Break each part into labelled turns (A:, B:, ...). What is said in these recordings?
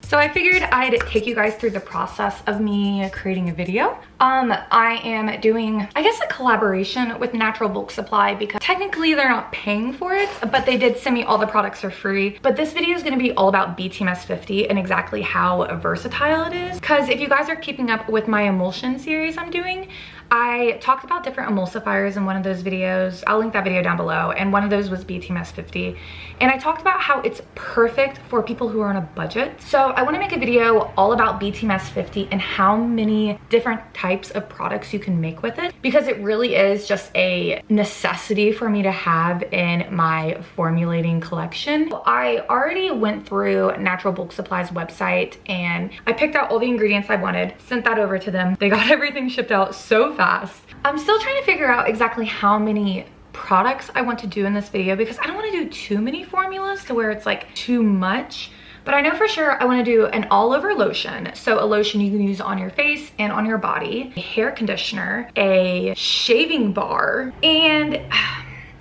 A: So I figured I'd take you guys through the process of me creating a video. I am doing, I guess, a collaboration with Natural Bulk Supply because technically they're not paying for it, but they did send me all the products for free. But this video is gonna be all about BTMS 50 and exactly how versatile it is. Because if you guys are keeping up with my emulsion series I'm doing, I talked about different emulsifiers in one of those videos. I'll link that video down below. And one of those was BTMS 50. And I talked about how it's perfect for people who are on a budget. So I want to make a video all about BTMS 50 and how many different types of products you can make with it, because it really is just a necessity for me to have in my formulating collection. I already went through Natural Bulk Supply's website and I picked out all the ingredients I wanted, sent that over to them. They got everything shipped out so fast. I'm still trying to figure out exactly how many products I want to do in this video because I don't want to do too many formulas to where it's like too much. But I know for sure I want to do an all-over lotion. So a lotion you can use on your face and on your body, a hair conditioner, a shaving bar, and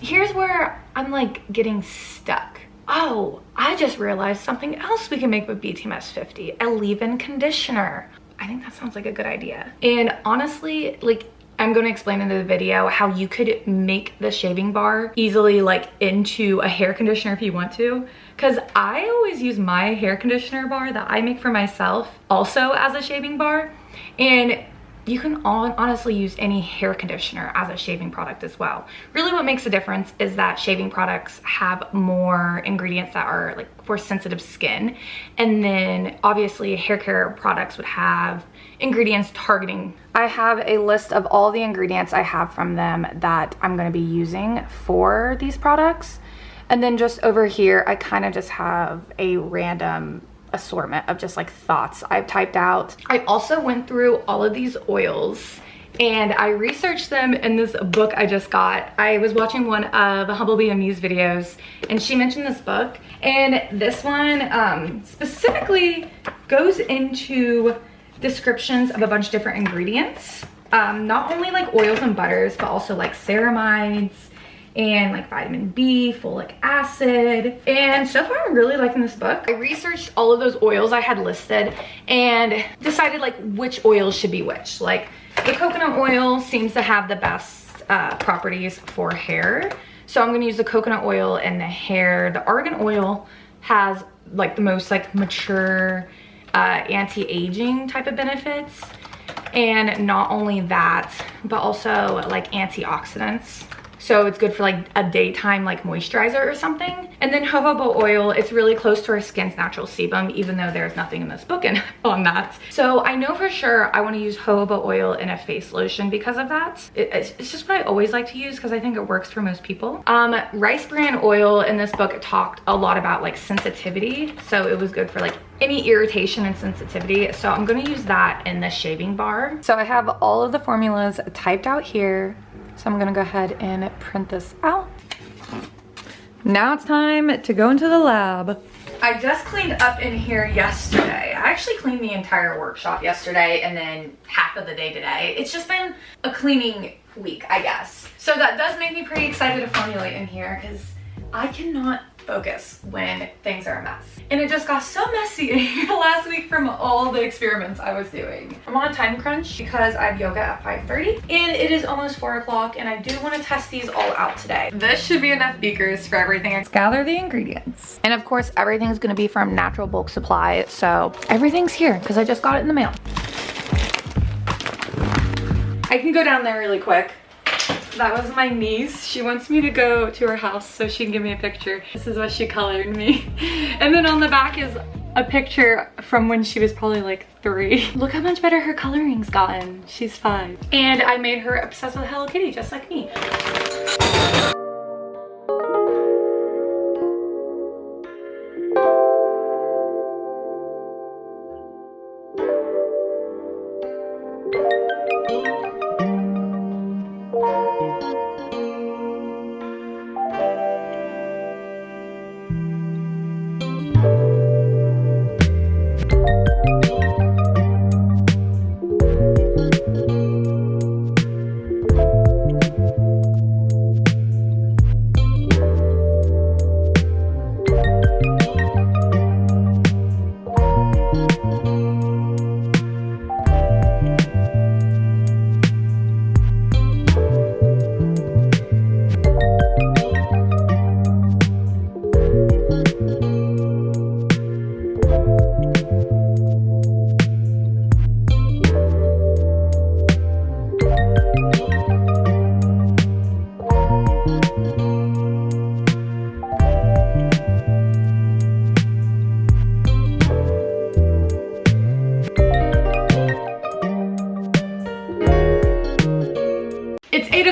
A: here's where I'm like getting stuck. Oh, I just realized something else we can make with BTMS 50, a leave-in conditioner. I think that sounds like a good idea. And honestly, like, I'm going to explain in the video how you could make the shaving bar easily like into a hair conditioner if you want to. Because I always use my hair conditioner bar that I make for myself also as a shaving bar. And you can honestly use any hair conditioner as a shaving product as well. Really what makes a difference is that shaving products have more ingredients that are like for sensitive skin. And then obviously hair care products would have ingredients targeting. I have a list of all the ingredients I have from them that I'm going to be using for these products. And then just over here, I kind of just have a random assortment of just like thoughts I've typed out. I also went through all of these oils and I researched them in this book I just got. I was watching one of Humble BMU's videos and she mentioned this book, and this one specifically goes into descriptions of a bunch of different ingredients, not only like oils and butters, but also like ceramides and like vitamin B, folic acid. And so far I'm really liking this book. I researched all of those oils I had listed and decided like which oils should be which. Like the coconut oil seems to have the best properties for hair, so I'm going to use the coconut oil in the hair. The argan oil has like the most like mature anti-aging type of benefits, and not only that, but also like antioxidants. So it's good for like a daytime like moisturizer or something. And then jojoba oil, it's really close to our skin's natural sebum, even though there's nothing in this book on that. So I know for sure I want to use jojoba oil in a face lotion because of that. It's just what I always like to use because I think it works for most people. Rice bran oil in this book talked a lot about like sensitivity. So it was good for like any irritation and sensitivity. So I'm going to use that in the shaving bar. So I have all of the formulas typed out here. So I'm gonna go ahead and print this out. Now it's time to go into the lab. I just cleaned up in here yesterday. I actually cleaned the entire workshop yesterday and then half of the day today. It's just been a cleaning week, I guess. So that does make me pretty excited to formulate in here because I cannot focus when things are a mess. And it just got so messy last week from all the experiments I was doing. I'm on a time crunch because I have yoga at 5:30 and it is almost 4 o'clock and I do want to test these all out today. This should be enough beakers for everything. Let's gather the ingredients. And of course, everything's going to be from Natural Bulk Supply. So everything's here because I just got it in the mail. I can go down there really quick. That was my niece. She wants me to go to her house so she can give me a picture. This is what she colored me. And then on the back is a picture from when she was probably like 3. Look how much better her coloring's gotten. She's 5. And I made her obsessed with Hello Kitty, just like me.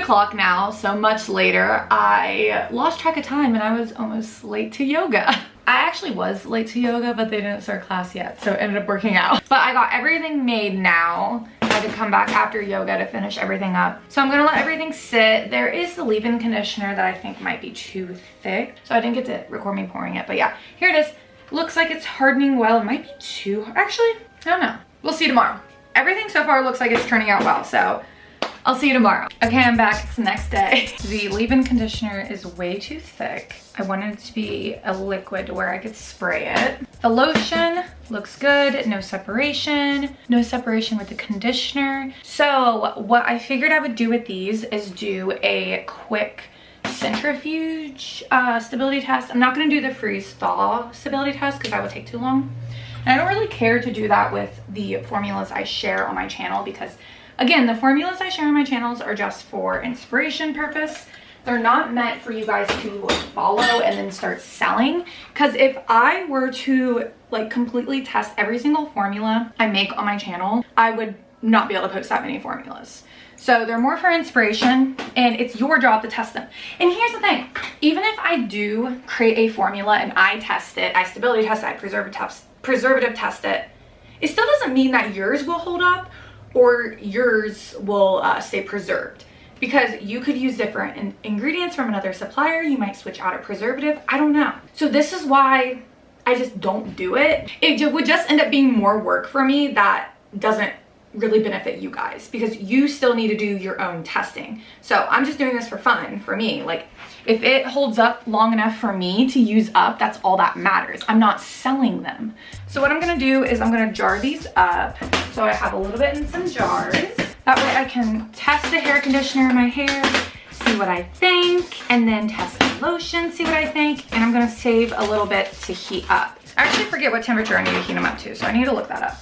A: o'clock now, so much later. I lost track of time and I was almost late to yoga. I actually was late to yoga, but they didn't start class yet, so it ended up working out. But I got everything made now. I had to come back after yoga to finish everything up. So I'm gonna let everything sit. There is the leave-in conditioner that I think might be too thick, so I didn't get to record me pouring it, but yeah, here it is. Looks like it's hardening well. It might be too, actually, I don't know. We'll see tomorrow. Everything so far looks like it's turning out well, so I'll see you tomorrow. Okay, I'm back, it's the next day. The leave-in conditioner is way too thick. I wanted it to be a liquid where I could spray it. The lotion looks good, no separation with the conditioner. So what I figured I would do with these is do a quick centrifuge stability test. I'm not gonna do the freeze thaw stability test because that would take too long. And I don't really care to do that with the formulas I share on my channel because, again, the formulas I share on my channels are just for inspiration purpose. They're not meant for you guys to follow and then start selling. Because if I were to like completely test every single formula I make on my channel, I would not be able to post that many formulas. So they're more for inspiration and it's your job to test them. And here's the thing, even if I do create a formula and I test it, I stability test it, I preservative test it, it still doesn't mean that yours will hold up or yours will stay preserved, because you could use different ingredients from another supplier. You might switch out a preservative, I don't know. So this is why I just don't do it. It would just end up being more work for me that doesn't really benefit you guys, because you still need to do your own testing. So I'm just doing this for fun, for me. Like, if it holds up long enough for me to use up, that's all that matters. I'm not selling them. So what I'm gonna do is I'm gonna jar these up. So I have a little bit in some jars. That way I can test the hair conditioner in my hair, see what I think, and then test the lotion, see what I think. And I'm gonna save a little bit to heat up. I actually forget what temperature I need to heat them up to, so I need to look that up.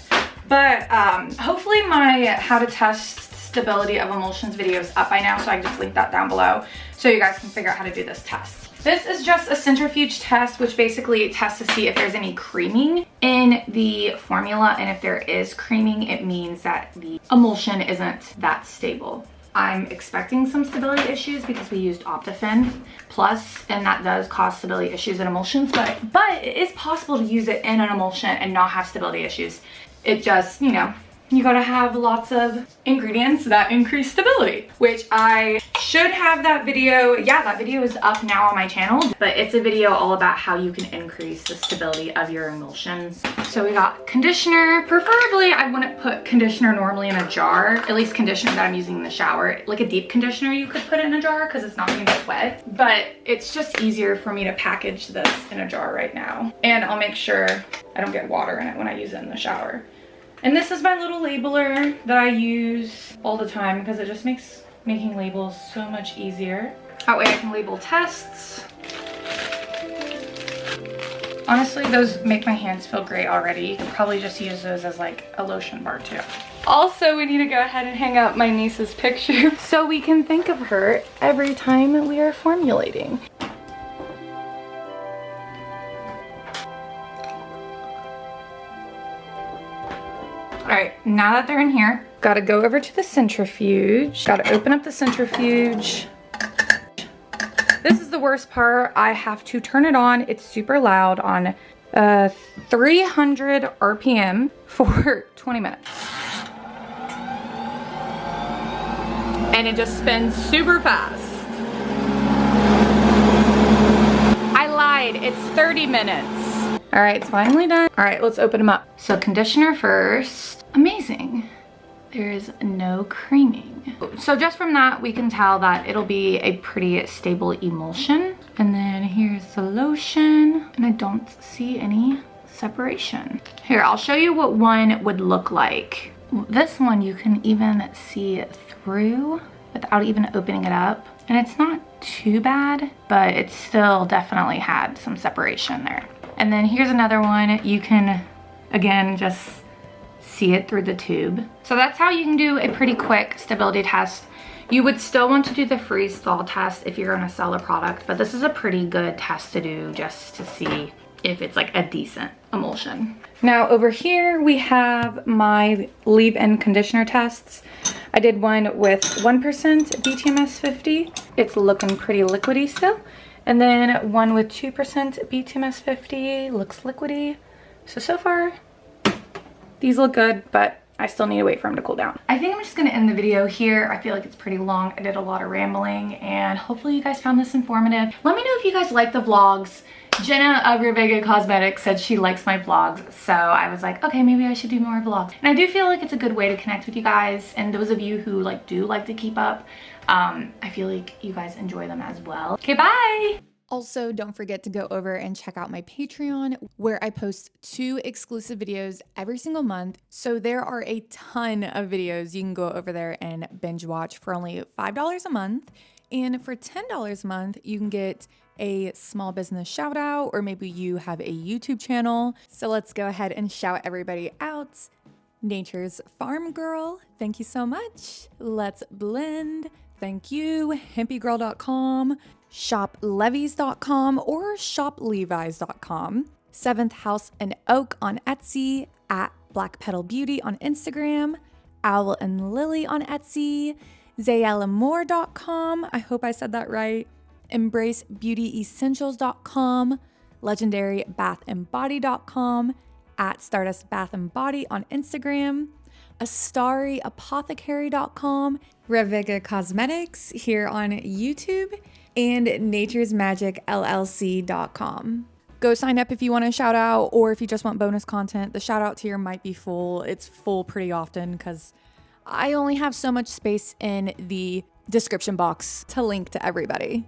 A: But hopefully my how to test stability of emulsions video is up by now, so I can just link that down below so you guys can figure out how to do this test. This is just a centrifuge test, which basically tests to see if there's any creaming in the formula, and if there is creaming, it means that the emulsion isn't that stable. I'm expecting some stability issues because we used Optifin Plus, and that does cause stability issues in emulsions, but it is possible to use it in an emulsion and not have stability issues. It just, you know, you gotta have lots of ingredients that increase stability, which I should have that video. Yeah, that video is up now on my channel, but it's a video all about how you can increase the stability of your emulsions. So we got conditioner. Preferably, I wouldn't put conditioner normally in a jar, at least conditioner that I'm using in the shower. Like a deep conditioner, you could put it in a jar because it's not gonna get wet, but it's just easier for me to package this in a jar right now. And I'll make sure I don't get water in it when I use it in the shower. And this is my little labeler that I use all the time because it just makes making labels so much easier. That way I can label tests. Honestly, those make my hands feel great already. You could probably just use those as like a lotion bar too. Also, we need to go ahead and hang up my niece's picture so we can think of her every time we are formulating. All right, now that they're in here, gotta go over to the centrifuge. Gotta open up the centrifuge. This is the worst part. I have to turn it on. It's super loud on 300 RPM for 20 minutes. And it just spins super fast. I lied, it's 30 minutes. All right, it's finally done. All right, let's open them up. So conditioner first. Amazing. There is no creaming. So just from that, we can tell that it'll be a pretty stable emulsion. And then here's the lotion, and I don't see any separation. Here, I'll show you what one would look like. This one you can even see through without even opening it up. And it's not too bad, but it still definitely had some separation there. And then here's another one. You can, again, just see it through the tube. So that's how you can do a pretty quick stability test. You would still want to do the freeze thaw test if you're gonna sell a product, but this is a pretty good test to do just to see if it's like a decent emulsion. Now over here we have my leave-in conditioner tests. I did one with 1% BTMS 50. It's looking pretty liquidy still. And then one with 2% BTMS 50, looks liquidy. So far, these look good, but I still need to wait for them to cool down. I think I'm just gonna end the video here. I feel like it's pretty long. I did a lot of rambling, and hopefully you guys found this informative. Let me know if you guys like the vlogs. Jenna of Ravega Cosmetics said she likes my vlogs, so I was like, okay, maybe I should do more vlogs. And I do feel like it's a good way to connect with you guys, and those of you who do like to keep up, I feel like you guys enjoy them as well. Okay, bye!
B: Also, don't forget to go over and check out my Patreon, where I post 2 exclusive videos every single month. So there are a ton of videos you can go over there and binge watch for only $5 a month. And for $10 a month, you can get a small business shout out, or maybe you have a YouTube channel. So let's go ahead and shout everybody out. Nature's Farm Girl, thank you so much. Let's Blend, thank you. HempyGirl.com, ShopLevi's.com or ShopLevi's.com. 7th House and Oak on Etsy, at Black Petal Beauty on Instagram, Owl and Lily on Etsy, ZayelaMoore.com, I hope I said that right, EmbraceBeautyEssentials.com, LegendaryBathandBody.com, at Stardust Bath and Body on Instagram, AstariApothecary.com, Ravega Cosmetics here on YouTube, and naturesmagicllc.com. Go sign up if you want a shout out, or if you just want bonus content. The shout out tier might be full. It's full pretty often because I only have so much space in the description box to link to everybody.